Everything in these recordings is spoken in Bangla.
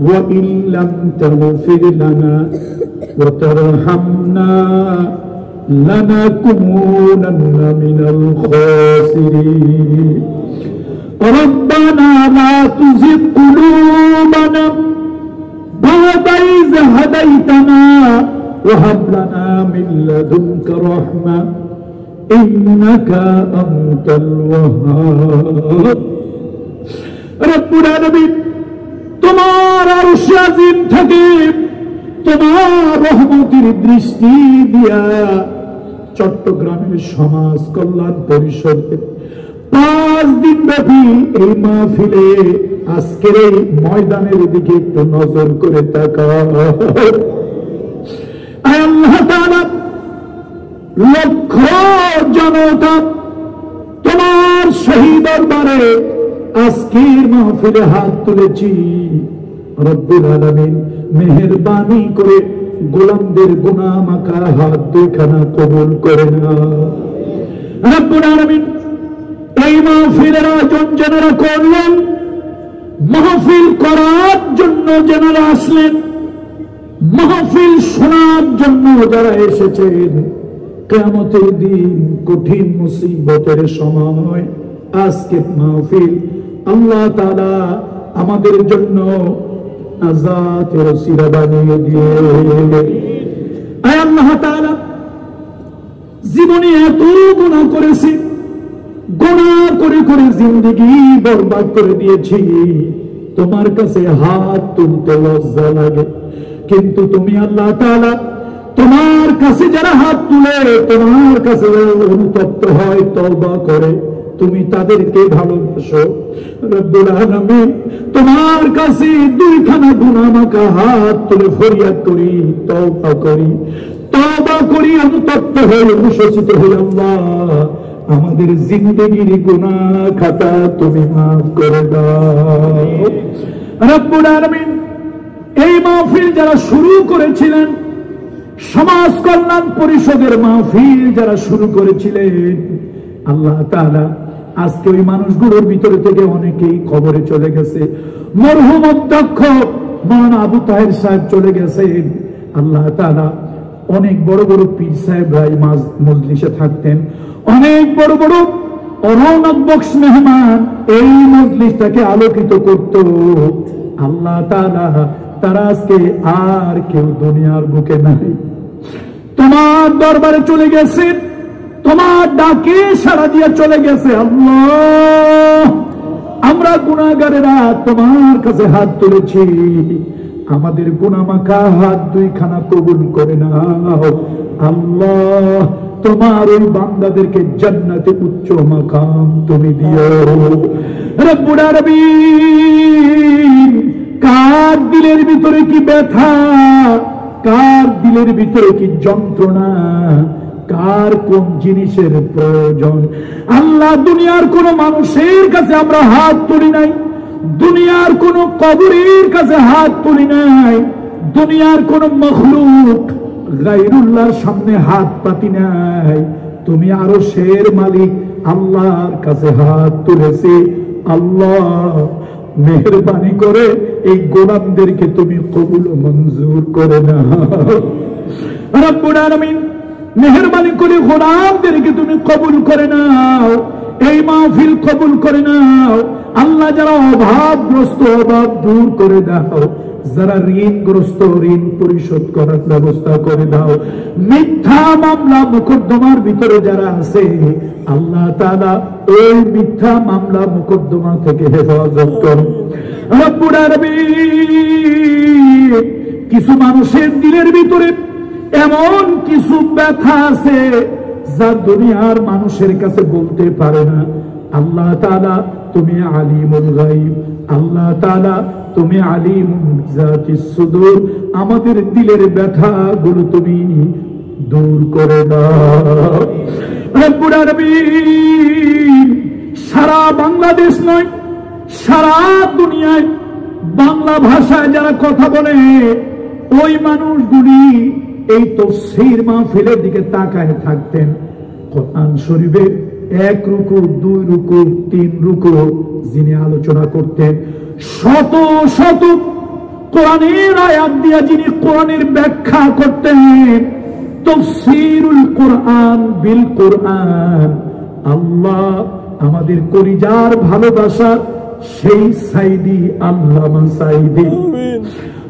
وإن لم تغفر لنا وترحمنا لنكونن من الخاسرين ربنا لا تزغ قلوبنا بعد إذ هديتنا وهب لنا من لدنك رحمة إنك أنت الوهاب رب العالمين তোমার আরশে আজিম থেকে তোমার রহমতের দৃষ্টি দিয়া চট্টগ্রামের সমাজ কল্যাণ পরিষদে 5 দিন ব্যাপী এই মাহফিলে আজকের এই ময়দানের দিকে একটু নজর করে তাকাও আল্লাহ তাআলা লক্ষ জনতা তোমার শহীদ দরবারে আজকের মাহফিলে হাত তুলেছি রব্বুল আলামিন মেহেরবানি করে গোলামদের গুনাহ মাখা হাত দুইখানা কবুল করে নাও রব্বুল আলামিন এই মাহফিলের আয়োজন যারা করলেন মাহফিল করার জন্য যারা আসলেন মাহফিল শোনার জন্য যারা এসেছেন কিয়ামতের দিন কঠিন মুসিবতের সময় আজকের মাহফিল আল্লাহ তাআলা আমাদের জন্য নাজাতের ওসিলা বানিয়ে দিয়ে আয় আল্লাহ তাআলা জীবনে এত গুনাহ করেছি গুনাহ করে করে জিন্দেগি বরবাদ করে দিয়েছি তোমার কাছে হাত তুলতে লজ্জা লাগে কিন্তু তুমি আল্লাহ তাআলা তোমার কাছে যারা হাত তুলে তোমার কাছে অনুতপ্ত হয় তওবা করে তুমি তাদেরকে ভালোবাসো রব্বুল আলামিন তোমার কাছে দুইখানা গুনাহ মাখা হাত তুলে ফরিয়াদ করি তওবা করি অনুতপ্ত হই অনুশোচিত হই আল্লাহ আমাদের জিন্দেগির গুনাহ খাতা তুমি maaf করে দাও রব্বুল আলামিন এই মাহফিল যারা শুরু করেছিলেন সমাজ কল্যাণ পরিষদের মাহফিল যারা শুরু করেছিলেন আল্লাহ তাআলা আজকে ওই মানুষগুলোর ভিতরে থেকে অনেকেই কবরে চলে গেছে মরহুম অধ্যক্ষ মাওলানা আবু তাহের সাহেব চলে গেছেন আল্লাহ তাআলা অনেক বড় বড় পীর সাহেবরাই মজলিসে থাকতেন অনেক বড় বড় রৌনক বক্স মেহমান এই মজলিসটাকে আলোকিত করত আল্লাহ তাআলা তারা আজকে আর কেউ দুনিয়ার বুকে নাই তোমার দরবারে চলে গেছে তোমার ডাকে সাড়া দিয়ে চলে গেছে আল্লাহ আমরা গুনাহগারেরা তোমার কাছে হাত তুলেছি আমাদের গুনাহ মাখা হাত দুইখানা কবুল করে নাও আল্লাহ তোমার ওই বান্দাদেরকে জান্নাতে উচ্চ মাকাম তুমি দিও রব্বুল আলামিন কার দিলের ভিতরে কি ব্যথা কার দিলের ভিতরে কি যন্ত্রণা কার কোন জিনিসের প্রয়োজন আল্লাহ দুনিয়ার কোন মানুষের কাছে আমরা হাত তুলি নাই দুনিয়ার কোন কবরের কাছে হাত তুলি নাই দুনিয়ার কোন মখলুক গায়রুল্লাহর সামনে হাত পাতি নাই তুমি আরশের মালিক আল্লাহর কাছে হাত তুলেছি আল্লাহ মেহেরবানি করে এই গোলামদেরকে তুমি কবুল মঞ্জুর করে নাও রব্বুল আলামিন মেহেরবানি করে গোলামদেরকে তুমি কবুল করে নাও এই মাহফিল কবুল করে নাও আল্লাহ যারা অভাবগ্রস্ত অভাব দূর করে দাও যারা ঋণগ্রস্ত ঋণ পরিশোধ করার ব্যবস্থা করে দাও মিথ্যা মামলা মোকদ্দমার ভিতরে যারা আছে আল্লাহ তাআলা ওই মিথ্যা মামলা মোকদ্দমা থেকে হেফাজত করো রব্বুল আলামিন কিছু মানুষের দিলের ভিতরে এমন কিছু ব্যথা আছে যা দুনিয়ার মানুষের কাছে বলতে পারে না আল্লাহ তাআলা তুমি আলিমুল গায়ব আল্লাহ তাআলা তুমি আলিমুল বিজাতিস সুদূর আমাদের দিলের ব্যথাগুলো তুমি দূর করে দাও রব্বুল আলামিন সারা বাংলাদেশ নয় সারা দুনিয়ায় বাংলা ভাষায় যারা কথা বলে ওই মানুষগুলি এই তাফসীর মাহফিলের দিকে তাকায় থাকতেন কোরআন শরীফের 1 রুকু 2 রুকু 3 রুকু যিনি আলোচনা করতেন শত শত কোরআনের আয়াত দিয়া যিনি কোরআনের ব্যাখ্যা করতেন, তাফসীরুল কোরআন বিল কোরআন, আল্লাহ আমাদের কলিজার ভালোবাসা সেই সাইদি আল্লামা সাইদি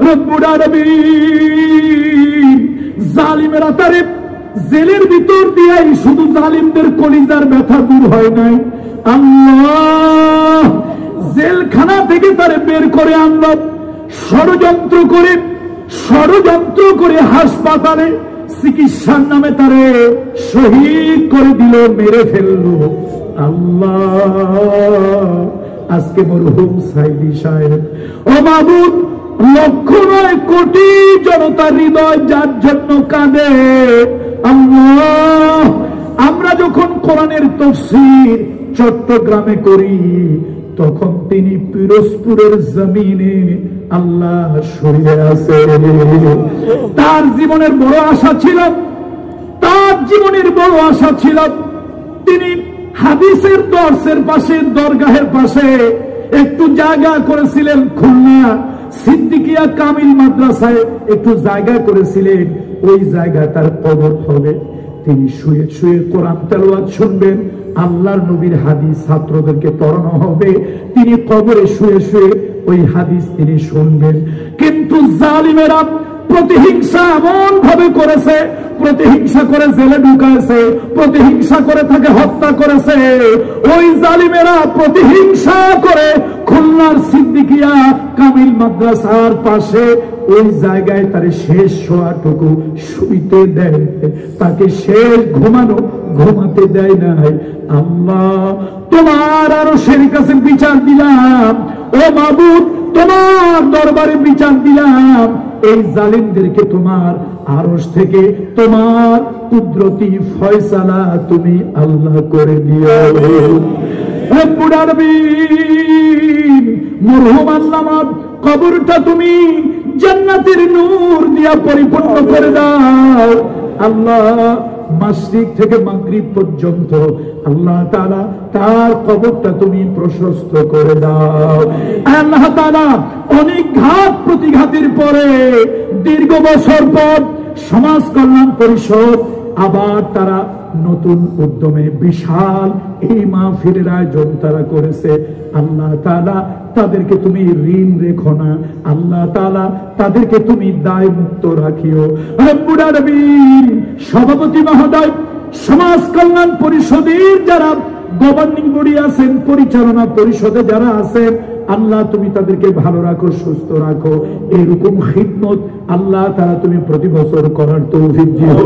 রব্বুল আলামিন। জালিমেরা তারে জেলের ভিতর দিয়াই শুধু জালিমদের কলিজার ব্যথা দূর হয় নাই, আল্লাহ জেলখানা থেকে তারে বের করে আনলো, ষড়যন্ত্র করে হাসপাতালে চিকিৎসার নামে তারে শহীদ করে দিল, মেরে ফেললো। আল্লাহ আজকে মরহুম সাইদি সাহেব, ও মাবুদ, লক্ষ নয় কোটি জনতার হৃদয় যার জন্য কাঁদে। আল্লাহ আমরা যখন কোরআনের তাফসীর চট্টগ্রামে করি, তখন তিনি পিরোজপুরের জমিনে আল্লাহ শুয়ে আছে। তার জীবনের বড় আশা ছিল, তিনি হাদিসের দর্শের পাশে, দরগাহের পাশে একটু জায়গা করেছিলেন, খুলনা সিদ্দিকিয়া কামিল মাদ্রাসায় একটু জায়গা করেছিলেন, ওই জায়গায় তার কবর হবে। তিনি শুয়ে শুয়ে কোরআন তেলাওয়াত শুনবেন, আল্লাহর নবীর হাদিস ছাত্রদেরকে পড়ানো হবে, তিনি কবরে শুয়ে শুয়ে ওই হাদিস তিনি শুনবেন। কিন্তু জালিমেরা প্রতিহিংসা এমন ভাবে করেছে, প্রতিহিংসা করে জেলে ঢুকাইছে, প্রতিহিংসা করে তাকে হত্যা করেছে। ওই জালিমেরা প্রতিহিংসা করে খুলনার সিদ্দিকিয়া কামিল মাদ্রাসার পাশে ওই জায়গায় তার শেষ শোয়াটুকু শুইতে দেয়, তাকে শেষ ঘুমাতে দেয় নাই। আল্লাহ তোমার আরশের কাছে বিচার দিলাম, ও মাবুদ তোমার দরবারে বিচার দিলাম, এই জালিমদেরকে তোমার আরশ থেকে তোমার কুদরতি ফয়সালা তুমি আল্লাহ করে দিও। রব্বুল আলামিন মরহুম আল্লামার কবরটা তুমি জান্নাতের নূর দিয়া পরিপূর্ণ করে দাও। আল্লাহ মাশরিক থেকে মাগরিব পর্যন্ত আল্লাহ তাআলা তার কবরটা তুমি প্রশস্ত করে দাও। আল্লাহ তাআলা অনেক ঘাত প্রতিঘাতের পরে দীর্ঘ বছর পর সমাজ কল্যাণ পরিষদ আবার তারা নতুন উদ্যমে বিশাল এই মাহফিলের আয়োজন তারা করেছে। আল্লাহ তাআলা তাদেরকে তুমি ঋণ রেখো না, আল্লাহ তাআলা তাদেরকে তুমি দায় মুক্ত রাখিও। রব্বুল আলামিন সভাপতি মহোদয়, সমাজ কল্যাণ পরিষদের যারা গভর্নিং বডি আছেন, পরিচালনা পরিষদে যারা আছেন, আল্লাহ তুমি তাদেরকে ভালো রাখো, সুস্থ রাখো। এরকম খিদমত আল্লাহ তাআলা তুমি প্রতি বছর করার তৌফিক দিও।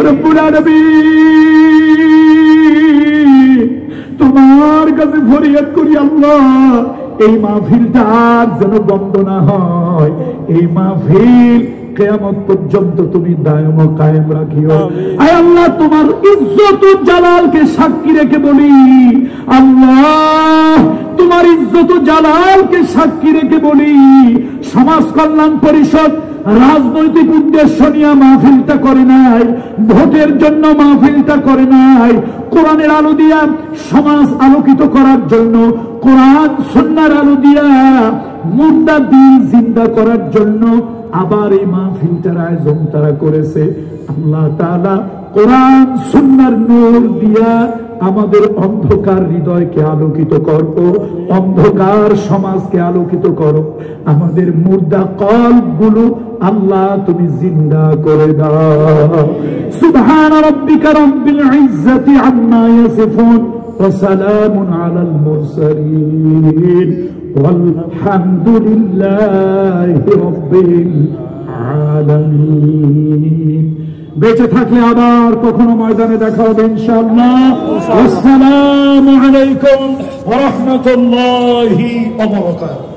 রব্বুল আলামিন তোমার কাছে ফরিয়াদ করি, আল্লাহ এই মাহফিলটা আর যেন বন্ধ না হয়, এই মাহফিল কিয়ামত পর্যন্ত তুমি দায়ম ও কায়েম রাখিও। আয় আল্লাহ তোমার ইজ্জত ও জালালকে সাক্ষী রেখে বলি, আল্লাহ তোমার ইজ্জত ও জালালকে সাক্ষী রেখে বলি, সমাজ কল্যাণ পরিষদ রাজনৈতিক উদ্দেশ্য নিয়ে মাহফিলটা করে নাই, ভোটের জন্য মাহফিলটা করে নাই, কোরআনের আলো দিয়া সমাজ আলোকিত করার জন্য, কোরআন সুন্নাহর আলো দিয়া মুর্দা দিল জিন্দা করার জন্য আবার এই মাহফিলটার আয়োজন তারা করেছে। আল্লাহ তাআলা কোরআন সুন্নাহর নূর দিয়া আমাদের অন্ধকার হৃদয়কে আলোকিত করো, অন্ধকার সমাজকে আলোকিত করো, আমাদের মুর্দা কলবগুলো আল্লাহ তুমি জিন্দা করে দাও। সুবহান রাব্বিকা রাব্বিল ইজ্জাতি আম্মা ইয়াসিফুন ওয়া সালামুন আলাল মুরসালিন ওয়ালহামদুলিল্লাহি রাব্বিল আলামিন। বেঁচে থাকলে আবার কখনো ময়দানে দেখা হবে ইনশাআল্লাহ। আসসালামু আলাইকুম ওয়া রাহমাতুল্লাহি ওয়া বারাকাতুহু।